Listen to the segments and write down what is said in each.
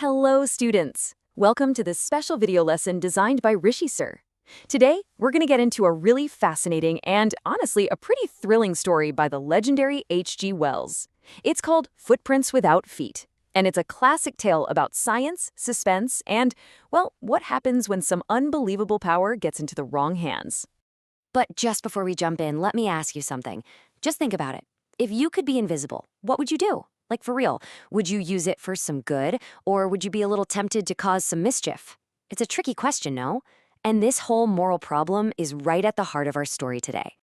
Hello, students! Welcome to this special video lesson designed by Rishi Sir. Today, we're going to get into a really fascinating and, honestly, a pretty thrilling story by the legendary H.G. Wells. It's called Footprints Without Feet, and it's a classic tale about science, suspense, and, well, what happens when some unbelievable power gets into the wrong hands. But just before we jump in, let me ask you something. Just think about it. If you could be invisible, what would you do? Like, for real, would you use it for some good, or would you be a little tempted to cause some mischief? It's a tricky question, no? And this whole moral problem is right at the heart of our story today.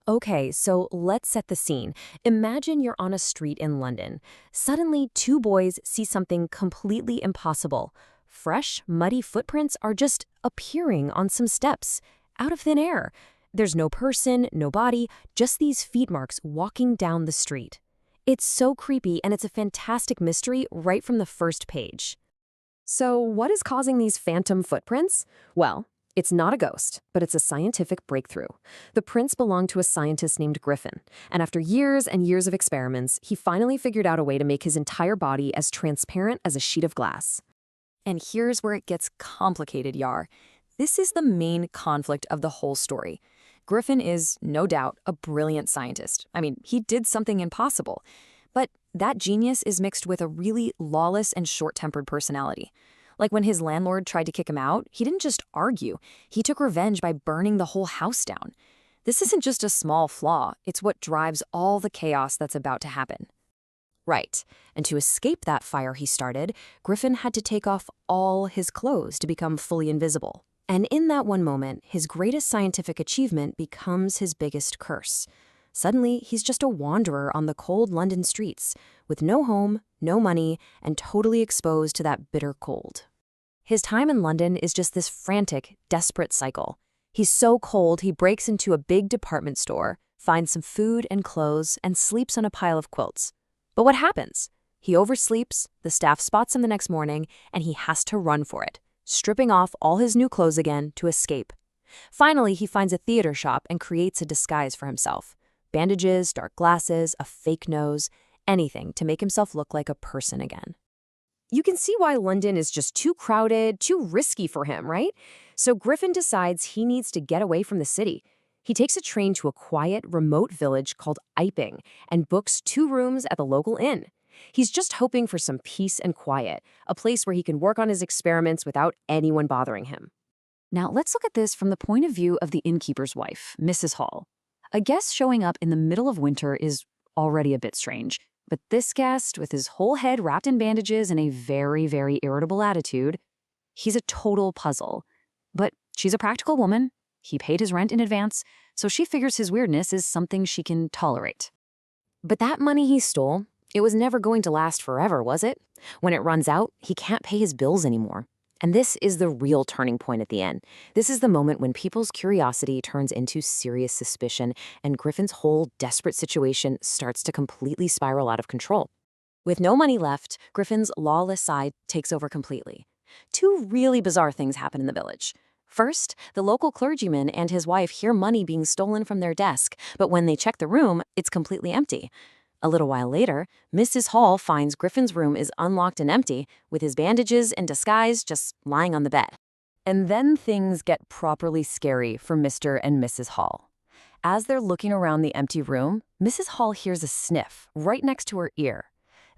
Okay, so let's set the scene. Imagine you're on a street in London. Suddenly, two boys see something completely impossible. Fresh, muddy footprints are just appearing on some steps, out of thin air. There's no person, no body, just these feet marks walking down the street. It's so creepy, and it's a fantastic mystery right from the first page. So what is causing these phantom footprints? Well, it's not a ghost, but it's a scientific breakthrough. The prints belong to a scientist named Griffin, and after years and years of experiments, he finally figured out a way to make his entire body as transparent as a sheet of glass. And here's where it gets complicated, Yar. This is the main conflict of the whole story. Griffin is, no doubt, a brilliant scientist. I mean, he did something impossible. But that genius is mixed with a really lawless and short-tempered personality. Like when his landlord tried to kick him out, he didn't just argue. He took revenge by burning the whole house down. This isn't just a small flaw. It's what drives all the chaos that's about to happen. Right, and to escape that fire he started, Griffin had to take off all his clothes to become fully invisible. And in that one moment, his greatest scientific achievement becomes his biggest curse. Suddenly, he's just a wanderer on the cold London streets, with no home, no money, and totally exposed to that bitter cold. His time in London is just this frantic, desperate cycle. He's so cold, he breaks into a big department store, finds some food and clothes, and sleeps on a pile of quilts. But what happens? He oversleeps, the staff spots him the next morning, and he has to run for it, stripping off all his new clothes again to escape. Finally, he finds a theater shop and creates a disguise for himself. Bandages, dark glasses, a fake nose, anything to make himself look like a person again. You can see why London is just too crowded, too risky for him, right? So Griffin decides he needs to get away from the city. He takes a train to a quiet, remote village called Iping and books 2 rooms at the local inn. He's just hoping for some peace and quiet, a place where he can work on his experiments without anyone bothering him. Now, let's look at this from the point of view of the innkeeper's wife, Mrs. Hall. A guest showing up in the middle of winter is already a bit strange, but this guest, with his whole head wrapped in bandages and a very, very irritable attitude, he's a total puzzle. But she's a practical woman. He paid his rent in advance, so she figures his weirdness is something she can tolerate. But that money he stole, it was never going to last forever, was it? When it runs out, he can't pay his bills anymore. And this is the real turning point at the end. This is the moment when people's curiosity turns into serious suspicion, and Griffin's whole desperate situation starts to completely spiral out of control. With no money left, Griffin's lawless side takes over completely. 2 really bizarre things happen in the village. First, the local clergyman and his wife hear money being stolen from their desk, but when they check the room, it's completely empty. A little while later, Mrs. Hall finds Griffin's room is unlocked and empty, with his bandages and disguise just lying on the bed. And then things get properly scary for Mr. and Mrs. Hall. As they're looking around the empty room, Mrs. Hall hears a sniff right next to her ear.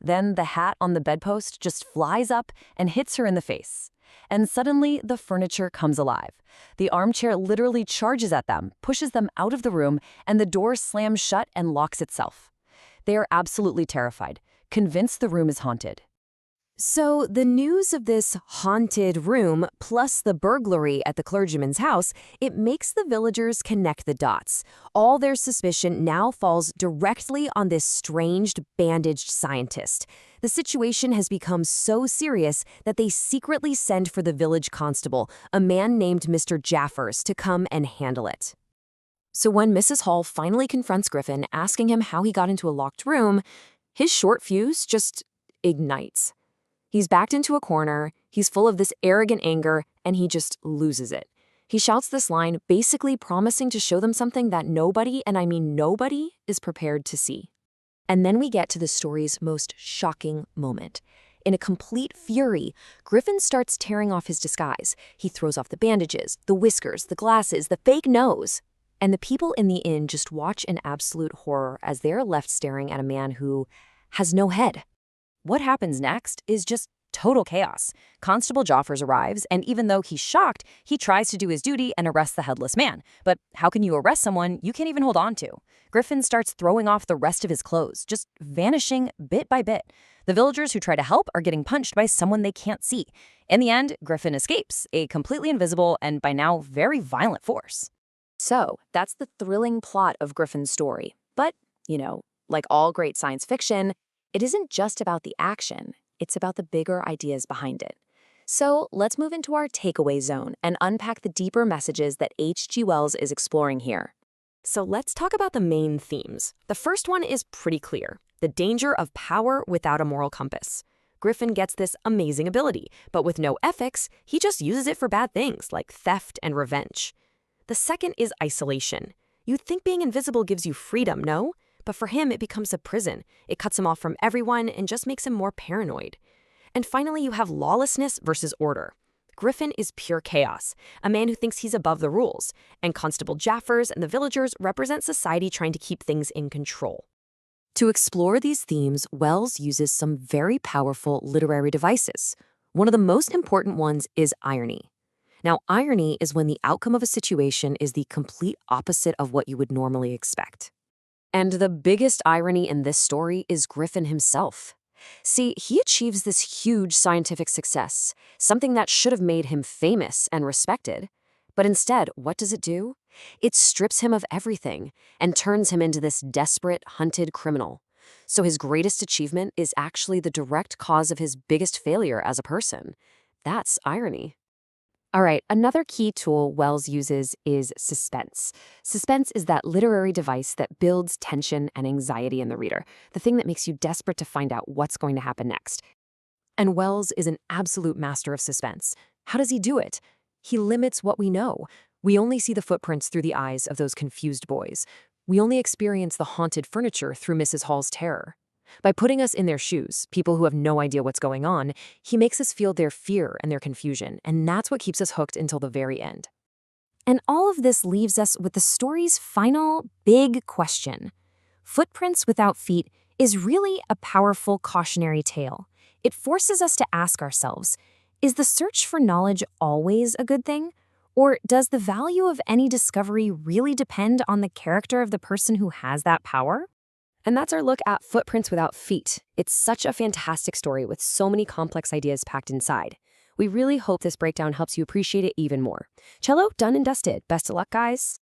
Then the hat on the bedpost just flies up and hits her in the face. And suddenly, the furniture comes alive. The armchair literally charges at them, pushes them out of the room, and the door slams shut and locks itself. They are absolutely terrified, convinced the room is haunted. So the news of this haunted room, plus the burglary at the clergyman's house, it makes the villagers connect the dots. All their suspicion now falls directly on this strange, bandaged scientist. The situation has become so serious that they secretly send for the village constable, a man named Mr. Jaffers, to come and handle it. So when Mrs. Hall finally confronts Griffin, asking him how he got into a locked room, his short fuse just ignites. He's backed into a corner, he's full of this arrogant anger, and he just loses it. He shouts this line, basically promising to show them something that nobody, and I mean nobody, is prepared to see. And then we get to the story's most shocking moment. In a complete fury, Griffin starts tearing off his disguise. He throws off the bandages, the whiskers, the glasses, the fake nose. And the people in the inn just watch in absolute horror as they are left staring at a man who has no head. What happens next is just total chaos. Constable Joffers arrives, and even though he's shocked, he tries to do his duty and arrest the headless man. But how can you arrest someone you can't even hold on to? Griffin starts throwing off the rest of his clothes, just vanishing bit by bit. The villagers who try to help are getting punched by someone they can't see. In the end, Griffin escapes, a completely invisible and by now very violent force. So, that's the thrilling plot of Griffin's story. But, like all great science fiction, it isn't just about the action. It's about the bigger ideas behind it. So let's move into our takeaway zone and unpack the deeper messages that H.G. Wells is exploring here. So let's talk about the main themes. The first one is pretty clear: the danger of power without a moral compass. Griffin gets this amazing ability, but with no ethics, he just uses it for bad things like theft and revenge. The second is isolation. You'd think being invisible gives you freedom, no? But for him, it becomes a prison. It cuts him off from everyone and just makes him more paranoid. And finally, you have lawlessness versus order. Griffin is pure chaos, a man who thinks he's above the rules, and Constable Jaffers and the villagers represent society trying to keep things in control. To explore these themes, Wells uses some very powerful literary devices. One of the most important ones is irony. Now, irony is when the outcome of a situation is the complete opposite of what you would normally expect. And the biggest irony in this story is Griffin himself. See, he achieves this huge scientific success, something that should have made him famous and respected. But instead, what does it do? It strips him of everything and turns him into this desperate, hunted criminal. So his greatest achievement is actually the direct cause of his biggest failure as a person. That's irony. All right, another key tool Wells uses is suspense. Suspense is that literary device that builds tension and anxiety in the reader, the thing that makes you desperate to find out what's going to happen next. And Wells is an absolute master of suspense. How does he do it? He limits what we know. We only see the footprints through the eyes of those confused boys. We only experience the haunted furniture through Mrs. Hall's terror. By putting us in their shoes, people who have no idea what's going on, he makes us feel their fear and their confusion, and that's what keeps us hooked until the very end. And all of this leaves us with the story's final, big question. Footprints Without Feet is really a powerful cautionary tale. It forces us to ask ourselves, is the search for knowledge always a good thing? Or does the value of any discovery really depend on the character of the person who has that power? And that's our look at Footprints Without Feet. It's such a fantastic story with so many complex ideas packed inside. We really hope this breakdown helps you appreciate it even more. Cello, done and dusted. Best of luck, guys.